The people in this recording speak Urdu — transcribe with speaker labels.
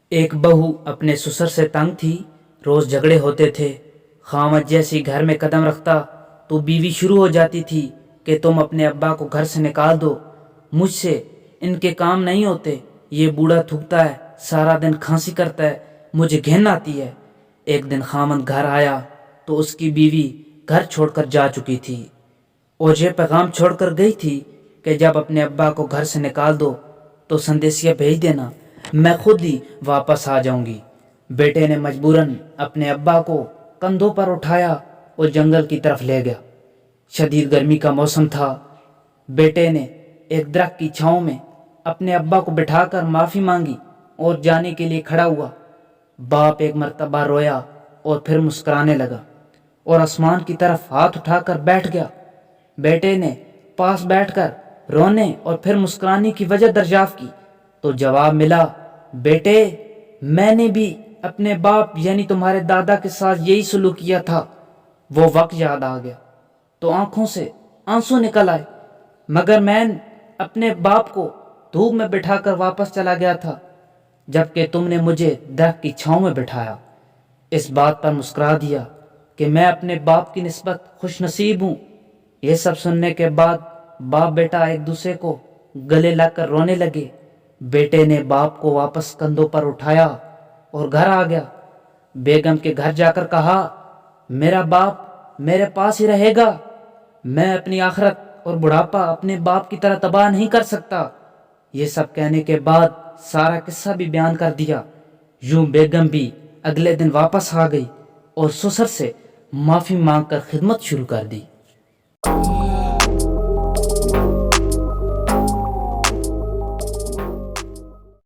Speaker 1: ایک بہو اپنے سسر سے تنگ تھی، روز جھگڑے ہوتے تھے۔ خامد جیسی گھر میں قدم رکھتا تو بیوی شروع ہو جاتی تھی کہ تم اپنے ابا کو گھر سے نکال دو، مجھ سے ان کے کام نہیں ہوتے، یہ بوڑھا تھوکتا ہے، سارا دن کھانسی کرتا ہے، مجھے گھن آتی ہے۔ ایک دن خامد گھر آیا تو اس کی بیوی گھر چھوڑ کر جا چکی تھی اور یہ پیغام چھوڑ کر گئی تھی کہ جب اپنے ابا کو گھر سے نکال دو تو سندیسیہ بھیج دینا، میں خود ہی واپس آ جاؤں گی۔ بیٹے نے مجبوراً اپنے ابا کو کندھوں پر اٹھایا اور جنگل کی طرف لے گیا۔ شدید گرمی کا موسم تھا۔ بیٹے نے ایک درخت کی چھاؤں میں اپنے ابا کو بٹھا کر معافی مانگی اور جانے کے لیے کھڑا ہوا۔ باپ ایک مرتبہ رویا اور پھر مسکرانے لگا اور آسمان کی طرف ہاتھ اٹھا کر بیٹھ گیا۔ بیٹے نے پاس بیٹھ کر رونے اور پھر مسکرانے کی وجہ دریافت کی تو جواب ملا، بیٹے میں نے بھی اپنے باپ یعنی تمہارے دادا کے ساتھ یہی سلوک کیا تھا۔ وہ وقت یاد آ گیا تو آنکھوں سے آنسو نکل آئے، مگر میں اپنے باپ کو دھوپ میں بٹھا کر واپس چلا گیا تھا جبکہ تم نے مجھے درخت کی چھاؤں میں بٹھایا۔ اس بات پر مسکرا دیا کہ میں اپنے باپ کی نسبت خوش نصیب ہوں۔ یہ سب سننے کے بعد باپ بیٹا ایک دوسرے کو گلے لگ کر رونے لگے۔ بیٹے نے باپ کو واپس کندھوں پر اٹھایا اور گھر آ گیا۔ بیگم کے گھر جا کر کہا، میرا باپ میرے پاس ہی رہے گا، میں اپنی آخرت اور بڑھاپا اپنے باپ کی طرح تباہ نہیں کر سکتا۔ یہ سب کہنے کے بعد سارا قصہ بھی بیان کر دیا۔ یوں بیگم بھی اگلے دن واپس آ گئی اور سسر سے معافی مانگ کر خدمت شروع کر دی۔